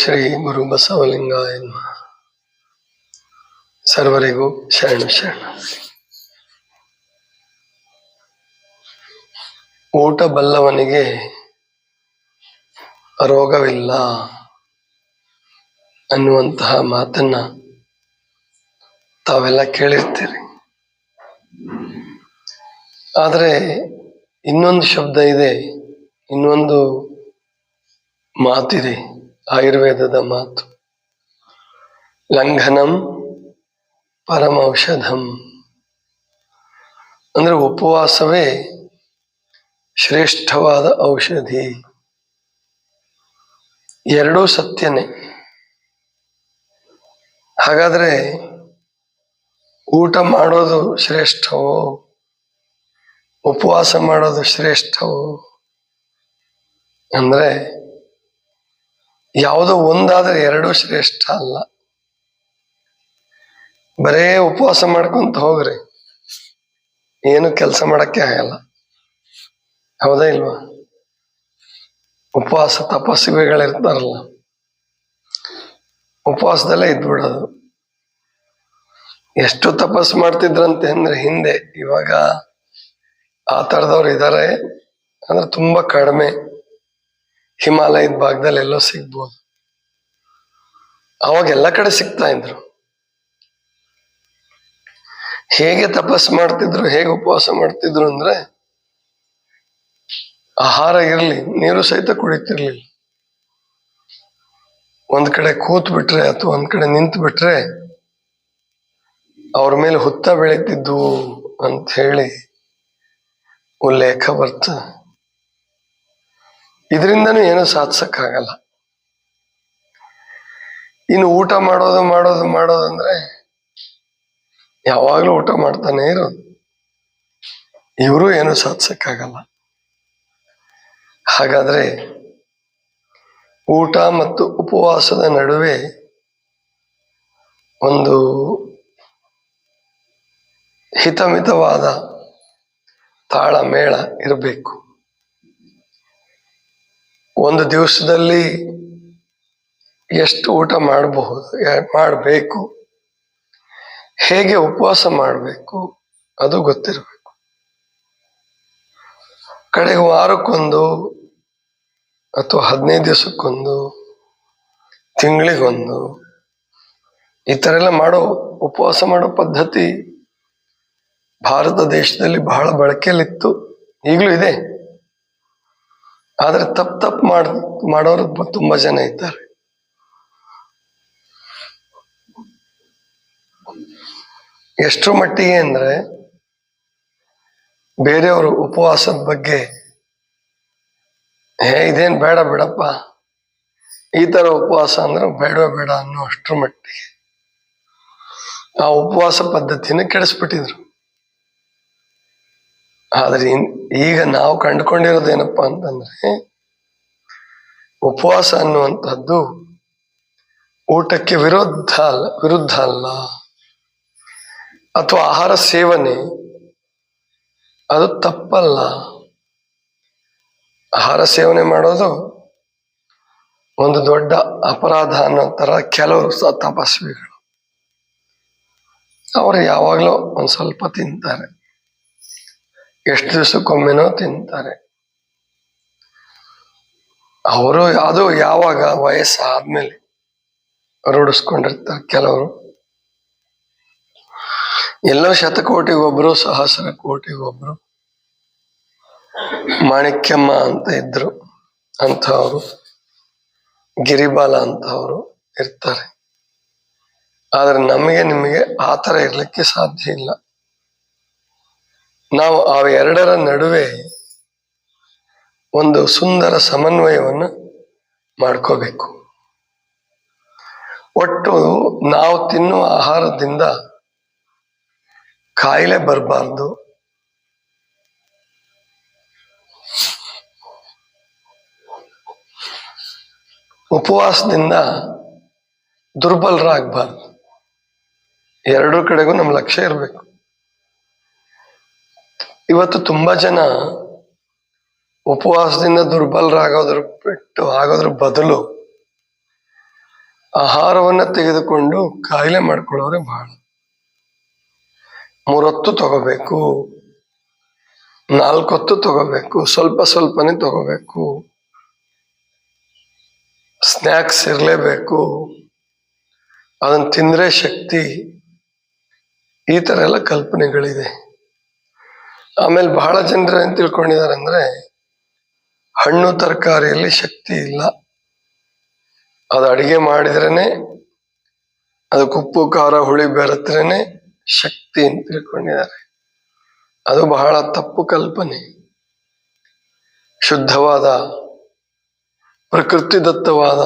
ಶ್ರೀ ಗುರು ಬಸವಲಿಂಗಾಯ ನಮಃ. ಸರ್ವರಿಗೂ ಶರಣ ಶರಣ. ಊಟ ಬಲ್ಲವನಿಗೆ ರೋಗವಿಲ್ಲ ಅನ್ನುವಂತಹ ಮಾತನ್ನ ತಾವೆಲ್ಲ ಕೇಳಿರ್ತೀರಿ. ಆದರೆ ಇನ್ನೊಂದು ಶಬ್ದ ಇದೆ, ಇನ್ನೊಂದು ಮಾತಿದೆ, ಆಯುರ್ವೇದದ ಮಾತು. ಲಂಘನಂ ಪರಮೌಷಧಂ. ಅಂದ್ರೆ ಉಪವಾಸವೇ ಶ್ರೇಷ್ಠವಾದ ಔಷಧಿ. ಎರಡೂ ಸತ್ಯನೇ. ಹಾಗಾದ್ರೆ ಊಟ ಮಾಡೋದು ಶ್ರೇಷ್ಠವೋ, ಉಪವಾಸ ಮಾಡೋದು ಶ್ರೇಷ್ಠವೋ ಅಂದ್ರೆ ಯಾವುದೋ ಒಂದಾದ್ರೆ ಎರಡೂ ಶ್ರೇಷ್ಠ ಅಲ್ಲ. ಬರೇ ಉಪವಾಸ ಮಾಡ್ಕೊಂತ ಹೋಗ್ರಿ, ಏನು ಕೆಲಸ ಮಾಡಕ್ಕೆ ಆಗಲ್ಲ. ಹೌದಾ ಇಲ್ವಾ? ಉಪವಾಸ ತಪಸ್ವಿಗಳಿರ್ತಾರಲ್ಲ, ಉಪವಾಸದಲ್ಲೇ ಇದ್ಬಿಡೋದು. ಎಷ್ಟು ತಪಸ್ಸು ಮಾಡ್ತಿದ್ರಂತೆ ಅಂದ್ರೆ ಹಿಂದೆ, ಇವಾಗ ಆ ಥರದವ್ರು ಇದ್ದಾರೆ ಅಂದ್ರೆ ತುಂಬಾ ಕಡಿಮೆ. ಹಿಮಾಲಯದ ಭಾಗದಲ್ಲಿ ಎಲ್ಲೋ ಸಿಗ್ಬೋದು. ಅವಾಗ ಎಲ್ಲ ಕಡೆ ಸಿಗ್ತಾ ಇದ್ರು. ಹೇಗೆ ತಪಸ್ಸು ಮಾಡ್ತಿದ್ರು, ಹೇಗೆ ಉಪವಾಸ ಮಾಡ್ತಿದ್ರು ಅಂದ್ರೆ ಆಹಾರ ಇರ್ಲಿ, ನೀರು ಸಹಿತ ಕುಡಿತಿರ್ಲಿಲ್ಲ. ಒಂದ್ ಕಡೆ ಕೂತ್ ಬಿಟ್ರೆ ಅಥವಾ ಒಂದ್ ಕಡೆ ನಿಂತು ಬಿಟ್ರೆ ಅವ್ರ ಮೇಲೆ ಹುತ್ತ ಬೆಳೀತಿದ್ವು ಅಂತ ಹೇಳಿ ಉಲ್ಲೇಖ ಬರ್ತದೆ. ಇದರಿಂದನೂ ಏನೂ ಸಾಧಿಸಕ್ಕಾಗಲ್ಲ. ಇನ್ನು ಊಟ ಮಾಡೋದಂದ್ರೆ ಯಾವಾಗ್ಲೂ ಊಟ ಮಾಡ್ತಾನೆ ಇರೋದು. ಇವರು ಏನು ಸಾಧಿಸಕ್ಕಾಗಲ್ಲ. ಹಾಗಾದ್ರೆ ಊಟ ಮತ್ತು ಉಪವಾಸದ ನಡುವೆ ಒಂದು ಹಿತಮಿತವಾದ ತಾಳಮೇಳ ಇರಬೇಕು. ಒಂದು ದಿವಸದಲ್ಲಿ ಎಷ್ಟು ಊಟ ಮಾಡಬೇಕು, ಹೇಗೆ ಉಪವಾಸ ಮಾಡಬೇಕು ಅದು ಗೊತ್ತಿರಬೇಕು. ಕಡೆಗೆ ವಾರಕ್ಕೊಂದು ಅಥವಾ 15 ದಿವಸಕ್ಕೊಂದು, ತಿಂಗಳಿಗೊಂದು, ಈ ಥರ ಎಲ್ಲ ಉಪವಾಸ ಮಾಡೋ ಪದ್ಧತಿ ಭಾರತ ದೇಶದಲ್ಲಿ ಬಹಳ ಬಳಕೆಯಲ್ಲಿತ್ತು, ಈಗಲೂ ಇದೆ. ಆದ್ರೆ ತಪ್ಪು ಮಾಡೋರು ತುಂಬಾ ಜನ ಇದ್ದಾರೆ. ಎಷ್ಟರ ಮಟ್ಟಿಗೆ ಅಂದ್ರೆ ಬೇರೆಯವರು ಉಪವಾಸದ ಬಗ್ಗೆ ಇದೇನ್ ಬೇಡ ಬಿಡಪ್ಪ, ಈ ತರ ಉಪವಾಸ ಅಂದ್ರೆ ಬೇಡ ಅನ್ನೋ ಅಷ್ಟರ ಮಟ್ಟಿಗೆ ಆ ಉಪವಾಸ ಪದ್ಧತಿನ ಕೆಡಿಸ್ಬಿಟ್ಟಿದ್ರು. ಆದ್ರೆ ಈಗ ನಾವು ಕಂಡುಕೊಂಡಿರೋದೇನಪ್ಪಾ ಅಂತಂದ್ರೆ, ಉಪವಾಸ ಅನ್ನುವಂಥದ್ದು ಊಟಕ್ಕೆ ವಿರುದ್ಧ ಅಲ್ಲ, ಅಥವಾ ಆಹಾರ ಸೇವನೆ ಅದು ತಪ್ಪಲ್ಲ. ಆಹಾರ ಸೇವನೆ ಮಾಡೋದು ಒಂದು ದೊಡ್ಡ ಅಪರಾಧ ಅನ್ನೋ ತರ ಕೆಲವರು ತಪಸ್ವಿಗಳು ಅವರು ಯಾವಾಗ್ಲೂ ಒಂದ್ ಸ್ವಲ್ಪ ತಿಂತಾರೆ, ಎಷ್ಟು ದಿವಸಕ್ಕೊಮ್ಮೆನೋ ತಿಂತಾರೆ. ಅವರು ಅದು ಯಾವಾಗ ವಯಸ್ಸಾದ್ಮೇಲೆ ರೂಢಿಸ್ಕೊಂಡಿರ್ತಾರೆ. ಕೆಲವರು ಎಲ್ಲೋ ಶತಕೋಟಿಗೊಬ್ರು, ಸಹಸ್ರ ಕೋಟಿಗೊಬ್ರು. ಮಾಣಿಕ್ಯಮ್ಮ ಅಂತ ಇದ್ರು, ಅಂಥವ್ರು, ಗಿರಿಬಾಲ ಅಂತವ್ರು ಇರ್ತಾರೆ. ಆದ್ರೆ ನಿಮಗೆ ಆ ಥರ ಇರ್ಲಿಕ್ಕೆ ಸಾಧ್ಯ ಇಲ್ಲ. ನಾವು ಆ ಎರಡರ ನಡುವೆ ಒಂದು ಸುಂದರ ಸಮನ್ವಯವನ್ನು ಮಾಡ್ಕೋಬೇಕು. ಒಟ್ಟು ನಾವು ತಿನ್ನುವ ಆಹಾರದಿಂದ ಕಾಯಿಲೆ ಬರಬಾರ್ದು, ಉಪವಾಸದಿಂದ ದುರ್ಬಲರಾಗಬಾರ್ದು. ಎರಡೂ ಕಡೆಗೂ ನಮ್ಮ ಲಕ್ಷ್ಯ ಇರಬೇಕು. ಇವತ್ತು ತುಂಬಾ ಜನ ಉಪವಾಸದಿಂದ ದುರ್ಬಲರಾಗೋದ್ರ ಬದಲು ಆಹಾರವನ್ನ ತೆಗೆದುಕೊಂಡು ಕಾಯಿಲೆ ಮಾಡ್ಕೊಳ್ಳೋರೆ ಬಹಳ. 3 ಹೊತ್ತು ತಗೋಬೇಕು, 4 ಹೊತ್ತು ತಗೋಬೇಕು, ಸ್ವಲ್ಪ ಸ್ವಲ್ಪನೇ ತಗೋಬೇಕು, ಸ್ನ್ಯಾಕ್ಸ್ ಇರಲೇಬೇಕು, ಅದನ್ನ ತಿಂದ್ರೆ ಶಕ್ತಿ, ಈ ತರ ಎಲ್ಲ ಕಲ್ಪನೆಗಳಿದೆ. ಆಮೇಲೆ ಬಹಳ ಜನರು ಏನ್ ತಿಳ್ಕೊಂಡಿದ್ದಾರೆ ಅಂದ್ರೆ ಹಣ್ಣು ತರಕಾರಿಯಲ್ಲಿ ಶಕ್ತಿ ಇಲ್ಲ, ಅದು ಅಡಿಗೆ ಮಾಡಿದ್ರೇನೆ, ಅದಕ್ಕೆ ಉಪ್ಪು ಖಾರ ಹುಳಿ ಬೆರೆತ್ರೇನೆ ಶಕ್ತಿ ಅಂತ ತಿಳ್ಕೊಂಡಿದ್ದಾರೆ. ಅದು ಬಹಳ ತಪ್ಪು ಕಲ್ಪನೆ. ಶುದ್ಧವಾದ ಪ್ರಕೃತಿದತ್ತವಾದ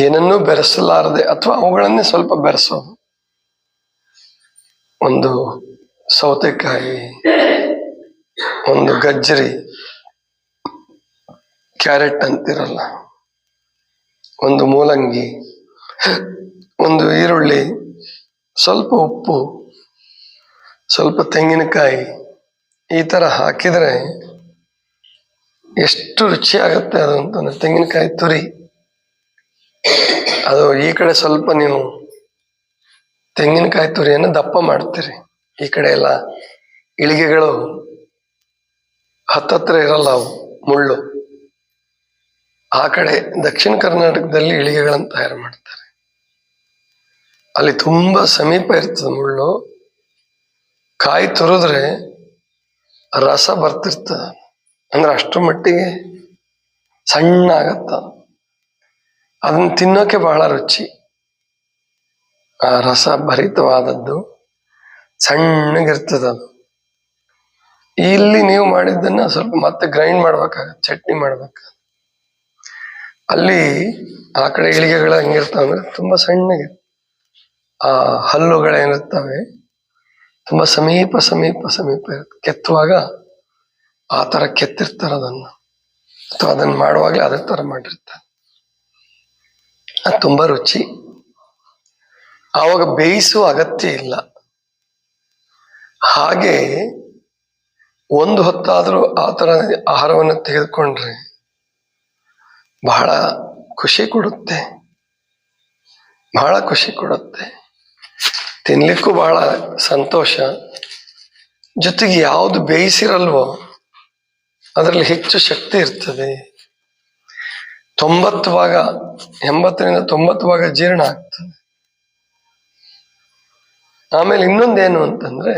ಏನನ್ನೂ ಬೆರೆಸಲಾರದೆ ಅಥವಾ ಅವುಗಳನ್ನೇ ಸ್ವಲ್ಪ ಬೆರೆಸೋದು, ಒಂದು ಸೌತೆಕಾಯಿ, ಒಂದು ಗಜ್ಜರಿ, ಕ್ಯಾರೆಟ್ ಅಂತಿರಲ್ಲ, ಒಂದು ಮೂಲಂಗಿ, ಒಂದು ಈರುಳ್ಳಿ, ಸ್ವಲ್ಪ ಉಪ್ಪು, ಸ್ವಲ್ಪ ತೆಂಗಿನಕಾಯಿ, ಈ ತರ ಹಾಕಿದ್ರೆ ಎಷ್ಟು ರುಚಿ ಆಗುತ್ತೆ ಅದು ಅಂತಂದ್ರೆ. ತೆಂಗಿನಕಾಯಿ ತುರಿ, ಅದು ಈ ಕಡೆ ಸ್ವಲ್ಪ ನೀವು ತೆಂಗಿನಕಾಯಿ ತುರಿಯನ್ನು ದಪ್ಪ ಮಾಡ್ತೀರಿ, ಈ ಕಡೆ ಎಲ್ಲ ಇಳಿಗೆಗಳು ಹತ್ತತ್ರ ಇರಲ್ಲ, ಅವು ಮುಳ್ಳು. ಆ ಕಡೆ ದಕ್ಷಿಣ ಕರ್ನಾಟಕದಲ್ಲಿ ಇಳಿಗೆಗಳನ್ನು ತಯಾರು ಮಾಡ್ತಾರೆ, ಅಲ್ಲಿ ತುಂಬಾ ಸಮೀಪ ಇರ್ತದೆ ಮುಳ್ಳು. ಕಾಯಿ ತುರಿದ್ರೆ ರಸ ಬರ್ತಿರ್ತದ, ಅಂದ್ರೆ ಅಷ್ಟು ಮಟ್ಟಿಗೆ ಸಣ್ಣ ಆಗತ್ತ. ಅದನ್ನ ತಿನ್ನೋಕೆ ಬಹಳ ರುಚಿ, ಆ ರಸ ಭರಿತವಾದದ್ದು ಸಣ್ಣಗಿರ್ತದ ಅದು. ಇಲ್ಲಿ ನೀವು ಮಾಡಿದ್ದನ್ನ ಸ್ವಲ್ಪ ಮತ್ತೆ ಗ್ರೈಂಡ್ ಮಾಡ್ಬೇಕಾಗತ್ತೆ, ಚಟ್ನಿ ಮಾಡ್ಬೇಕು. ಅಲ್ಲಿ ಆ ಕಡೆ ಇಳಿಗೆಗಳು ಹೆಂಗಿರ್ತಾವ ಅಂದ್ರೆ ತುಂಬಾ ಸಣ್ಣಗೆ, ಆ ಹಲ್ಲುಗಳೇನಿರ್ತವೆ ತುಂಬಾ ಸಮೀಪ ಸಮೀಪ ಸಮೀಪ ಇರುತ್ತೆ. ಕೆತ್ತುವಾಗ ಆ ತರ ಕೆತ್ತಿರ್ತಾರ ಅದನ್ನ, ಅಥವಾ ಅದನ್ನ ಮಾಡುವಾಗಲೇ ಅದೇ ತರ ಮಾಡಿರ್ತಾರೆ. ಅದು ತುಂಬಾ ರುಚಿ. ಆವಾಗ ಬೇಯಿಸುವ ಅಗತ್ಯ ಇಲ್ಲ. ಹಾಗೆ ಒಂದು ಹೊತ್ತಾದ್ರೂ ಆ ತರ ಆಹಾರವನ್ನು ತೆಗೆದುಕೊಂಡ್ರೆ ಬಹಳ ಖುಷಿ ಕೊಡುತ್ತೆ, ಬಹಳ ಖುಷಿ ಕೊಡುತ್ತೆ, ತಿನ್ಲಿಕ್ಕೂ ಬಹಳ ಸಂತೋಷ. ಜೊತೆಗೆ ಯಾವುದು ಬೇಯಿಸಿರಲ್ವೋ ಅದರಲ್ಲಿ ಹೆಚ್ಚು ಶಕ್ತಿ ಇರ್ತದೆ. 90 ಭಾಗ 80ರಿಂದ 90 ಭಾಗ ಜೀರ್ಣ ಆಗ್ತದೆ. ಆಮೇಲೆ ಇನ್ನೊಂದೇನು ಅಂತಂದ್ರೆ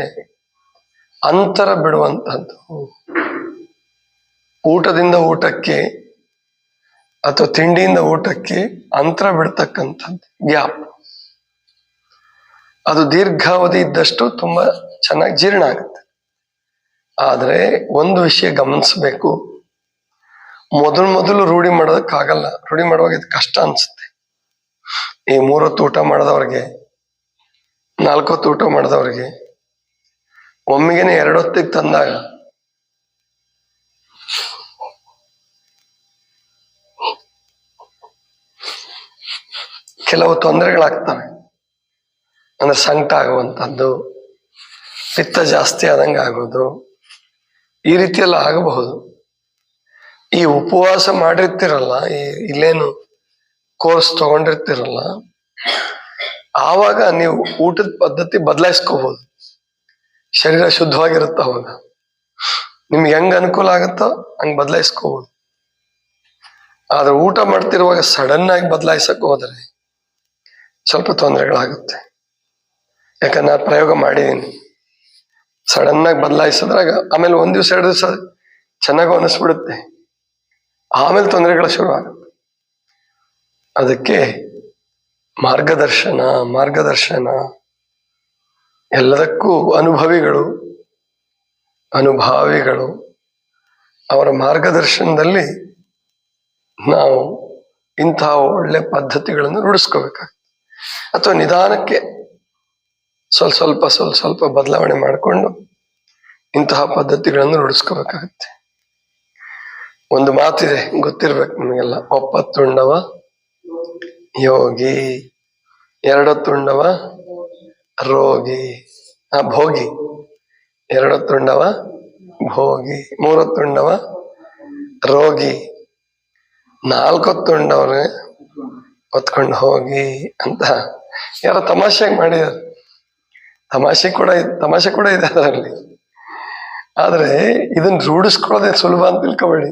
ಅಂತರ ಬಿಡುವಂತಹದ್ದು. ಊಟದಿಂದ ಊಟಕ್ಕೆ ಅಥವಾ ತಿಂಡಿಯಿಂದ ಊಟಕ್ಕೆ ಅಂತರ ಬಿಡ್ತಕ್ಕಂಥದ್ದು, ಗ್ಯಾಪ್. ಅದು ದೀರ್ಘಾವಧಿ ಇದ್ದಷ್ಟು ತುಂಬಾ ಚೆನ್ನಾಗಿ ಜೀರ್ಣ ಆಗುತ್ತೆ. ಆದ್ರೆ ಒಂದು ವಿಷಯ ಗಮನಿಸ್ಬೇಕು, ಮೊದಲು ರೂಢಿ ಮಾಡೋದಕ್ಕಾಗಲ್ಲ. ರೂಢಿ ಮಾಡುವಾಗ ಇದು ಕಷ್ಟ ಅನ್ಸುತ್ತೆ. ಈ 3 ಹೊತ್ತು ಊಟ ಮಾಡಿದವ್ರಿಗೆ, 4 ಹೊತ್ತು ಊಟ ಮಾಡಿದವ್ರಿಗೆ ಒಮ್ಮೆಗೆನೆ 2 ಹೊತ್ತಿಗೆ ತಂದಾಗ ಕೆಲವು ತೊಂದರೆಗಳಾಗ್ತವೆ. ಅಂದ್ರೆ ಸಂಕಟ ಆಗುವಂಥದ್ದು, ಪಿತ್ತ ಜಾಸ್ತಿ ಆದಂಗೆ ಆಗೋದು, ಈ ರೀತಿಯೆಲ್ಲ ಆಗಬಹುದು. ಈ ಉಪವಾಸ ಮಾಡಿರ್ತಿರಲ್ಲ, ಇಲ್ಲೇನು ಕೋರ್ಸ್ ತಗೊಂಡಿರ್ತಿರಲ್ಲ, ಆವಾಗ ನೀವು ಊಟದ ಪದ್ಧತಿ ಬದಲಾಯಿಸ್ಕೋಬಹುದು. ಶರೀರ ಶುದ್ಧವಾಗಿರುತ್ತೆ ಅವಾಗ. ನಿಮ್ಗೆ ಹೆಂಗ್ ಅನುಕೂಲ ಆಗುತ್ತೋ ಹಂಗ್ ಬದಲಾಯಿಸ್ಕೋಬಹುದು. ಆದ್ರೆ ಊಟ ಮಾಡ್ತಿರುವಾಗ ಸಡನ್ ಆಗಿ ಬದಲಾಯಿಸಕ್ ಹೋದ್ರೆ ಸ್ವಲ್ಪ ತೊಂದರೆಗಳಾಗುತ್ತೆ. ಯಾಕಂದ್ರೆ ನಾನು ಪ್ರಯೋಗ ಮಾಡಿದ್ದೀನಿ. ಸಡನ್ ಆಗಿ ಬದಲಾಯಿಸಿದ್ರಾಗ ಆಮೇಲೆ 1 ದಿವಸ 2 ದಿವಸ ಚೆನ್ನಾಗಿ ಅನಿಸ್ಬಿಡುತ್ತೆ, ಆಮೇಲೆ ತೊಂದರೆಗಳು ಶುರು ಆಗುತ್ತೆ. ಅದಕ್ಕೆ ಮಾರ್ಗದರ್ಶನ ಎಲ್ಲದಕ್ಕೂ ಅನುಭಾವಿಗಳು ಅವರ ಮಾರ್ಗದರ್ಶನದಲ್ಲಿ ನಾವು ಇಂತಹ ಒಳ್ಳೆ ಪದ್ಧತಿಗಳನ್ನು ರೂಢಿಸ್ಕೋಬೇಕಾಗ್ತದೆ. ಅಥವಾ ನಿಧಾನಕ್ಕೆ ಸ್ವಲ್ಪ ಬದಲಾವಣೆ ಮಾಡಿಕೊಂಡು ಇಂತಹ ಪದ್ಧತಿಗಳನ್ನು ರೂಢಿಸ್ಕೋಬೇಕಾಗತ್ತೆ. ಒಂದು ಮಾತಿದೆ, ಗೊತ್ತಿರ್ಬೇಕು ನಿಮಗೆಲ್ಲ, ಒಪ್ಪತ್ತುಂಡವ ಯೋಗಿ, 2 ಹೊತ್ತುಂಡವ ರೋಗಿ, ಭೋಗಿ. 2 ಹೊತ್ತುಂಡವ ಭೋಗಿ, 3 ಹೊತ್ತುಂಡವ ರೋಗಿ, 4 ಹೊತ್ತುಂಡವನೇ ಹೊತ್ಕೊಂಡು ಹೋಗಿ ಅಂತ ಯಾರೋ ತಮಾಷೆಗೆ ಮಾಡಿದ್ದಾರೆ. ತಮಾಷೆ ಕೂಡ ಇದೆ ಅದರಲ್ಲಿ. ಆದ್ರೆ ಇದನ್ನ ರೂಢಿಸ್ಕೊಳ್ಳೋದೇ ಸುಲಭ ಅಂತ ತಿಳ್ಕೊಬೇಡಿ.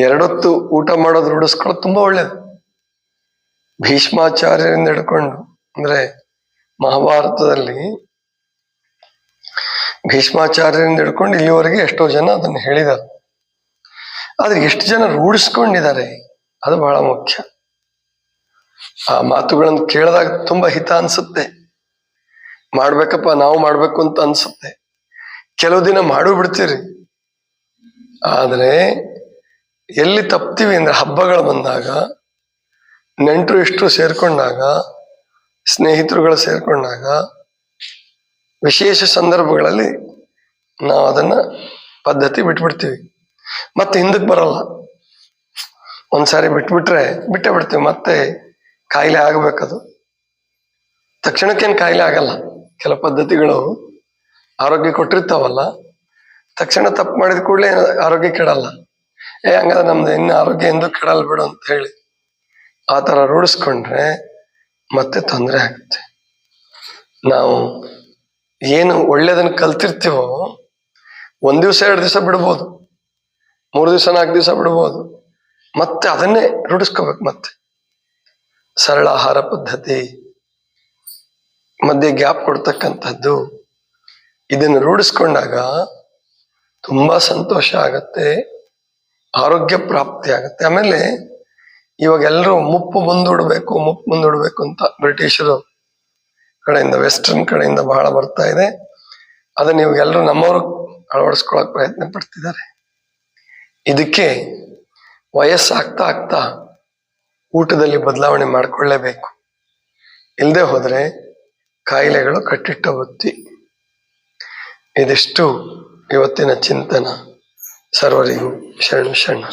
ಎರಡೊತ್ತು ಊಟ ಮಾಡೋದು ರೂಢಿಸ್ಕೊಳ್ಳೋದು ತುಂಬಾ ಒಳ್ಳೇದು. ಭೀಷ್ಮಾಚಾರ್ಯರಿಂದ ಹಿಡ್ಕೊಂಡು ಅಂದ್ರೆ ಮಹಾಭಾರತದಲ್ಲಿ ಭೀಷ್ಮಾಚಾರ್ಯರಿಂದ ಹಿಡ್ಕೊಂಡು ಇಲ್ಲಿವರೆಗೆ ಎಷ್ಟೋ ಜನ ಅದನ್ನು ಹೇಳಿದ್ದಾರೆ. ಆದ್ರೆ ಎಷ್ಟು ಜನ ರೂಢಿಸ್ಕೊಂಡಿದ್ದಾರೆ ಅದು ಬಹಳ ಮುಖ್ಯ. ಆ ಮಾತುಗಳನ್ನು ಕೇಳಿದಾಗ ತುಂಬಾ ಹಿತ ಅನ್ಸುತ್ತೆ. ಮಾಡ್ಬೇಕಪ್ಪ, ನಾವು ಮಾಡ್ಬೇಕು ಅಂತ ಅನ್ಸುತ್ತೆ. ಕೆಲವು ದಿನ ಮಾಡು ಬಿಡ್ತೀರಿ. ಆದ್ರೆ ಎಲ್ಲಿ ತಪ್ತೀವಿ ಅಂದ್ರೆ ಹಬ್ಬಗಳು ಬಂದಾಗ, ನೆಂಟರು ಇಷ್ಟರು ಸೇರ್ಕೊಂಡಾಗ, ಸ್ನೇಹಿತರುಗಳು ಸೇರ್ಕೊಂಡಾಗ, ವಿಶೇಷ ಸಂದರ್ಭಗಳಲ್ಲಿ ನಾವು ಅದನ್ನ ಪದ್ಧತಿ ಬಿಟ್ಬಿಡ್ತೀವಿ. ಮತ್ತೆ ಹಿಂದಕ್ಕೆ ಬರಲ್ಲ. ಒಂದ್ಸಾರಿ ಬಿಟ್ಟೇ ಬಿಡ್ತೀವಿ. ಮತ್ತೆ ಕಾಯಿಲೆ ಆಗ್ಬೇಕದು. ತಕ್ಷಣಕ್ಕೇನು ಕಾಯಿಲೆ ಆಗಲ್ಲ. ಕೆಲ ಪದ್ಧತಿಗಳು ಆರೋಗ್ಯ ಕೊಟ್ಟಿರ್ತಾವಲ್ಲ, ತಕ್ಷಣ ತಪ್ಪು ಮಾಡಿದ ಕೂಡಲೇ ಆರೋಗ್ಯ ಕೆಡಲ್ಲ. ಹಂಗಾದ್ರೆ ನಮ್ದು ಇನ್ನು ಆರೋಗ್ಯ ಎಂದು ಕೆಡಲ್ ಬಿಡು ಅಂತ ಹೇಳಿ ಆ ತರ ರೂಢಿಸ್ಕೊಂಡ್ರೆ ಮತ್ತೆ ತೊಂದರೆ ಆಗುತ್ತೆ. ನಾವು ಏನು ಒಳ್ಳೇದನ್ನ ಕಲ್ತಿರ್ತೀವೋ 1 ದಿವಸ 2 ದಿವಸ ಬಿಡ್ಬೋದು, 3 ದಿವಸ 4 ದಿವಸ ಬಿಡ್ಬೋದು. ಮತ್ತೆ ಅದನ್ನೇ ರೂಢಿಸ್ಕೋಬೇಕು. ಮತ್ತೆ ಸರಳ ಆಹಾರ ಪದ್ಧತಿ, ಮಧ್ಯೆ ಗ್ಯಾಪ್ ಕೊಡ್ತಕ್ಕಂಥದ್ದು, ಇದನ್ನು ರೂಢಿಸ್ಕೊಂಡಾಗ ತುಂಬಾ ಸಂತೋಷ ಆಗತ್ತೆ, ಆರೋಗ್ಯ ಪ್ರಾಪ್ತಿ ಆಗತ್ತೆ. ಆಮೇಲೆ ಇವಾಗ ಎಲ್ಲರೂ ಮುಪ್ಪು ಮುಂದೂಡ್ಬೇಕು ಅಂತ ಬ್ರಿಟಿಷರು ಕಡೆಯಿಂದ, ವೆಸ್ಟರ್ನ್ ಕಡೆಯಿಂದ ಬಹಳ ಬರ್ತಾ ಇದೆ. ಅದನ್ನ ಇವಾಗ ಎಲ್ಲರೂ ನಮ್ಮವರು ಅಳವಡಿಸ್ಕೊಳಕ್ ಪ್ರಯತ್ನ ಪಡ್ತಿದ್ದಾರೆ. ಇದಕ್ಕೆ ವಯಸ್ಸಾಗ್ತಾ ಆಗ್ತಾ ಊಟದಲ್ಲಿ ಬದಲಾವಣೆ ಮಾಡ್ಕೊಳ್ಳೇಬೇಕು. ಇಲ್ಲದೆ ಹೋದ್ರೆ ಕಾಯಿಲೆಗಳು ಕಟ್ಟಿಟ್ಟ ಬುತ್ತಿ. ಇದಿಷ್ಟು ಇವತ್ತಿನ ಚಿಂತನ. ಸರ್ವರಿಗೂ ಶರಣ.